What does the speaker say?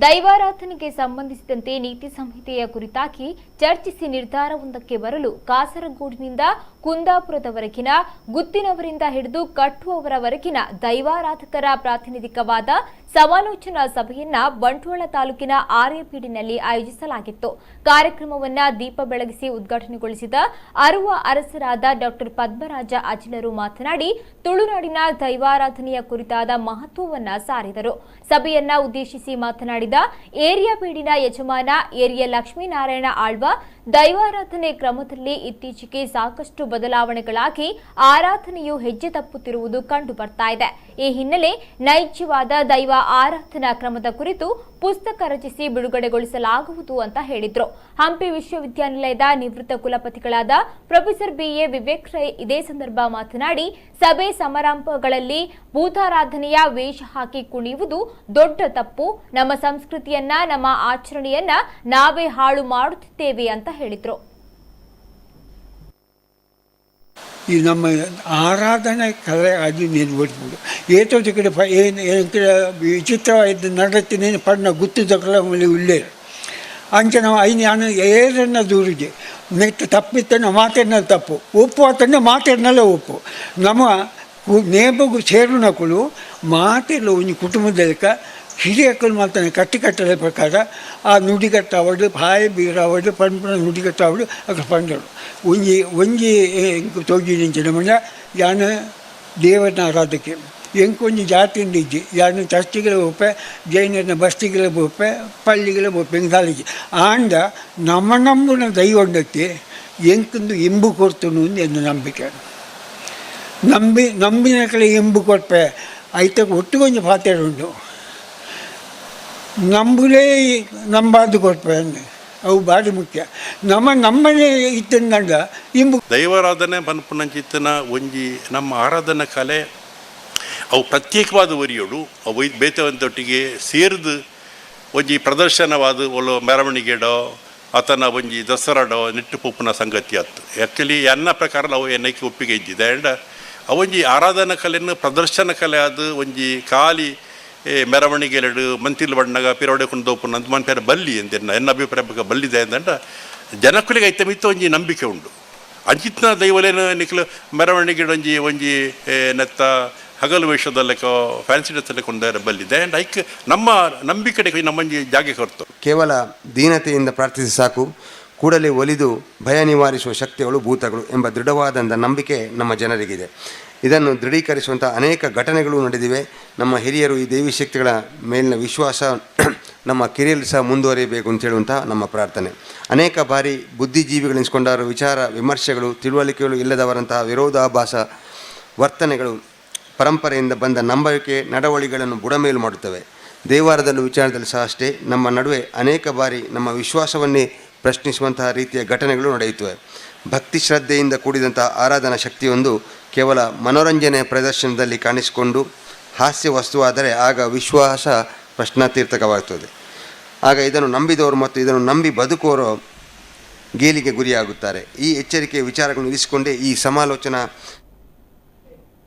ದೈವಾರಾಧನೆಗೆ ಸಂಬಂಧಿಸಿದಂತೆ ನೀತಿ ಸಂಹಿತೆಯ ಕುರಿತಾಗಿ ಚರ್ಚಿಸಿ ನಿರ್ಧಾರವೊಂದಕ್ಕೆ ಬರಲು ಕಾಸರಗೋಡಿನಿಂದ ಕುಂದಾಪುರದವರೆಗಿನ ಗುತ್ತಿನವರಿಂದ ಹಿಡಿದು ಕಟ್ಟುವವರವರೆಗಿನ ದೈವಾರಾಧಕರ ಪ್ರಾತಿನಿಧಿಕವಾದ ಸಮಾಲೋಚನಾ ಸಭೆಯನ್ನ ಬಂಟ್ವಾಳ ತಾಲೂಕಿನ ಆರ್ಯಬೀಡಿನಲ್ಲಿ ಆಯೋಜಿಸಲಾಗಿತ್ತು. ಕಾರ್ಯಕ್ರಮವನ್ನು ದೀಪ ಬೆಳಗಿಸಿ ಉದ್ಘಾಟನೆಗೊಳಿಸಿದ ಅರುವ ಅರಸರಾದ ಡಾ ಪದ್ಮರಾಜ ಅಜಿಲರು ಮಾತನಾಡಿ ತುಳುನಾಡಿನ ದೈವಾರಾಧನೆಯ ಕುರಿತಾದ ಮಹತ್ವವನ್ನು ಸಾರಿದರು. ಸಭೆಯನ್ನ ಉದ್ದೇಶಿಸಿ ಮಾತನಾಡಿದ ಏರಿಯಾ ಬೀಡಿನ ಯಜಮಾನ ಏರಿಯಾ ಲಕ್ಷ್ಮೀನಾರಾಯಣ ಆಳ್ವ ದೈವಾರಾಧನೆ ಕ್ರಮದಲ್ಲಿ ಇತ್ತೀಚೆಗೆ ಸಾಕಷ್ಟು ಬದಲಾವಣೆಗಳಾಗಿ ಆರಾಧನೆಯು ಹೆಜ್ಜೆ ತಪ್ಪುತ್ತಿರುವುದು ಕಂಡು ಬರ್ತಾ ಇದೆ. ಈ ಹಿನ್ನೆಲೆ ನೈಜವಾದ ದೈವ ಆರಾಧನಾ ಕ್ರಮದ ಕುರಿತು ಪುಸ್ತಕ ರಚಿಸಿ ಬಿಡುಗಡೆಗೊಳಿಸಲಾಗುವುದು ಅಂತ ಹೇಳಿದ್ರು. ಹಂಪಿ ವಿಶ್ವವಿದ್ಯಾನಿಲಯದ ನಿವೃತ್ತ ಕುಲಪತಿಗಳಾದ ಪ್ರೊಫೆಸರ್ BA ವಿವೇಕ್ ರೈ ಇದೇ ಸಂದರ್ಭ ಮಾತನಾಡಿ ಸಭೆ ಸಮಾರಂಭಗಳಲ್ಲಿ ಭೂತಾರಾಧನೆಯ ವೇಷ ಹಾಕಿ ಕುಣಿಯುವುದು ದೊಡ್ಡ ತಪ್ಪು. ನಮ್ಮ ಸಂಸ್ಕೃತಿಯನ್ನ ನಮ್ಮ ಆಚರಣೆಯನ್ನ ನಾವೇ ಹಾಳು ಮಾಡುತ್ತಿದ್ದೇವೆ ಅಂತ ಹೇಳಿದ್ರು. ಈ ನಮ್ಮ ಆರಾಧನೆ ಕಲೆ ಅದು ನಿರ್ವಹಿಸ್ಬೋದು ಏತೋದು ಕಡೆ ವಿಚಿತ್ರವಾದ ನಡತೆ ಪಣ್ಣ ಗುತ್ತಿದಕ್ಕಲ ಉಳ್ಳೇ ಅಂಚೆ ನಾವು ನಾನು ಏರನ್ನ ದೂರಿಗೆ ಮೆತ್ತ ತಪ್ಪಿತ್ತನ್ನ ಮಾತೇನ ತಪ್ಪು ಒಪ್ಪು ಆತನ್ನ ಮಾತೇನಲ್ಲ ಒಪ್ಪು ನಮ್ಮ ನೇಬಗು ಸೇರುನಕ್ಕಳು ಮಾತೆಲ್ಲ ಒಂದು ಕುಟುಂಬದಲ್ಲಿಕ ಹಿರಿಯಕ್ಕಳು ಮಾತಾನೆ ಕಟ್ಟಲೆ ಪ್ರಕಾರ ಆ ನುಡಿಗಟ್ಟ ಅವಡು ಪಾಯ ಬೀರ ಅವಡು ಪಂಪನ ನುಡಿಗಟ್ಟ ಅವಡು ಅక్కడ ಪಂಡಳು ಒಂಜಿ ತೊಗಿ ನಿಂಚಿನ ಮನೆ ಯಾನ ದೇವರನ್ನ ಆರಾಧಕ್ಕೆ ಎಂಕೊಂದು ಜಾತಿಯಿಂದ ಇಜ್ಜಿ ಯಾನ ಚರ್ಚಿಗಳ ಒಪ್ಪೆ ಜೈನರನ್ನ ಬಸ್ತಿಗಳ ಒಪ್ಪೆ ಪಳ್ಳಿಗಳ ಒಪ್ಪೆ ಎಂಗಾಲಿಗೆ ಆಂಡ ನಮ್ಮನ ದೈವೊಂಡಕ್ಕೆ ಎಂಕೊಂದು ಎಂಬು ಕೊಡ್ತನು ಎಂದು ನಂಬಿಕೆ ನಂಬಿನ ಕಡೆ ಎಂಬು ಕೊಟ್ಟೆ ಐತ ಒಟ್ಟುಗೊಂದು ಪಾತ್ರೆ ಉಂಟು ನಂಬುಲೇ ನಂಬಾದು ಕೊಡ್ಪೆ ಅವು ಭಾರಿ ಮುಖ್ಯ ನಮ್ಮನೆ ಇತ್ತಂದಂಡ ಇಂಬು ದೈವಾರಾಧನೆ ಪನ್ಪುನಂಚಿತ್ತನ ಒಂಜಿ ನಮ್ಮ ಆರಾಧನಾ ಕಲೆ ಅವು ಪ್ರತ್ಯೇಕವಾದ ಒರಿಯೋಡು ಅವು ಬೇತವಂತೊಟ್ಟಿಗೆ ಸೇರಿದು ಒಂಜಿ ಪ್ರದರ್ಶನವಾದ ಒಳ್ಳೆ ಮೆರವಣಿಗೆಡೋ ಆತನ ಒಂಜಿ ದಸರಾಡೋ ನಿಟ್ಟು ಪುಪ್ಪನ ಸಂಗತಿ ಆಯ್ತು. ಆ್ಯಕ್ಚುಲಿ ಎನ್ನ ಪ್ರಕಾರ ಅವು ಏನಕ್ಕೆ ಒಪ್ಪಿಗೆ ಇದ್ದಿದೆ ಆ್ಯಂಡ್ ಅವೊಂಜಿ ಆರಾಧನಾ ಕಲೆಯನ್ನು ಪ್ರದರ್ಶನ ಕಲೆ ಅದು ಒಂಜಿ ಖಾಲಿ ಮೆರವಣಿಗೆಲೆಡು ಮಂತಿಲ್ ಬಣ್ಣಗ ಪಿರವಡೆ ಕುಂದೋಪುನ ಅಂತ ಮನ್ಪೇರ ಬಲ್ಲಿ ಎಂತೆನ್ನ ಎನ್ನ ಅಭಿಪ್ರಾಯ ಬಗ್ಗೆ ಬಲ್ಲಿದೆ ಅಂದಂಡ ಜನಕ್ಕುಲಿಗೆ ಐತ ಮಿತ್ತ ಒಂಜಿ ನಂಬಿಕೆ ಉಂಡು ಅಂಚಿತ್ನ ದೈವಲೇನು ನಿಖಲು ಮೆರವಣಿಗೆಡೊಂಜಿ ಒಂಜಿ ನೆತ್ತ ಹಗಲು ವೇಷದಲ್ಲಕ್ಕೆ ಫ್ಯಾನ್ಸಿ ಡ್ರೆಸ್ಸಲ್ಲಿ ಕೊಂಡಾರ ಬಲ್ಲಿದೆ ಆ್ಯಂಡ್ ಐಕ್ ನಮ್ಮ ನಂಬಿಕೆ ನಮ್ಮೊಂಜಿ ಜಾಗೆ ಹೊರತು ಕೇವಲ ದೀನತೆಯಿಂದ ಪ್ರಾರ್ಥಿಸಿ ಸಾಕು, ಕೂಡಲೇ ಒಲಿದು ಭಯ ನಿವಾರಿಸುವ ಶಕ್ತಿಗಳು ಭೂತಗಳು ಎಂಬ ದೃಢವಾದಂಥ ನಂಬಿಕೆ ನಮ್ಮ ಜನರಿಗಿದೆ. ಇದನ್ನು ದೃಢೀಕರಿಸುವಂಥ ಅನೇಕ ಘಟನೆಗಳು ನಡೆದಿವೆ. ನಮ್ಮ ಹಿರಿಯರು ಈ ದೇವಿ ಶಕ್ತಿಗಳ ಮೇಲಿನ ವಿಶ್ವಾಸ ನಮ್ಮ ಕಿರಿಯರು ಸಹ ಮುಂದುವರಿಯಬೇಕು ಅಂತ ಹೇಳುವಂಥ ನಮ್ಮ ಪ್ರಾರ್ಥನೆ. ಅನೇಕ ಬಾರಿ ಬುದ್ಧಿಜೀವಿಗಳೆನಿಸಿಕೊಂಡಾರು ವಿಚಾರ ವಿಮರ್ಶೆಗಳು ತಿಳುವಳಿಕೆಗಳು ಇಲ್ಲದವರಂತಹ ವಿರೋಧಾಭಾಸ ವರ್ತನೆಗಳು ಪರಂಪರೆಯಿಂದ ಬಂದ ನಂಬಿಕೆ ನಡವಳಿಗಳನ್ನು ಬುಡಮೇಲು ಮಾಡುತ್ತವೆ. ದೇವಾರದಲ್ಲೂ ವಿಚಾರದಲ್ಲಿ ಸಹ ಅಷ್ಟೇ ನಮ್ಮ ನಡುವೆ ಅನೇಕ ಬಾರಿ ನಮ್ಮ ವಿಶ್ವಾಸವನ್ನೇ ಪ್ರಶ್ನಿಸುವಂತಹ ರೀತಿಯ ಘಟನೆಗಳು ನಡೆಯುತ್ತವೆ. ಭಕ್ತಿ ಶ್ರದ್ಧೆಯಿಂದ ಕೂಡಿದಂಥ ಆರಾಧನಾ ಶಕ್ತಿಯೊಂದು ಕೇವಲ ಮನೋರಂಜನೆಯ ಪ್ರದರ್ಶನದಲ್ಲಿ ಕಾಣಿಸಿಕೊಂಡು ಹಾಸ್ಯ ವಸ್ತುವಾದರೆ ಆಗ ವಿಶ್ವಾಸ ಪ್ರಶ್ನಾತೀರ್ಥಕವಾಗುತ್ತದೆ. ಆಗ ಇದನ್ನು ನಂಬಿದವರು ಮತ್ತು ಇದನ್ನು ನಂಬಿ ಬದುಕುವವರು ಗೇಲಿಗೆ ಗುರಿಯಾಗುತ್ತಾರೆ. ಈ ಎಚ್ಚರಿಕೆಯ ವಿಚಾರಗಳನ್ನು ಇರಿಸಿಕೊಂಡೇ ಈ ಸಮಾಲೋಚನಾ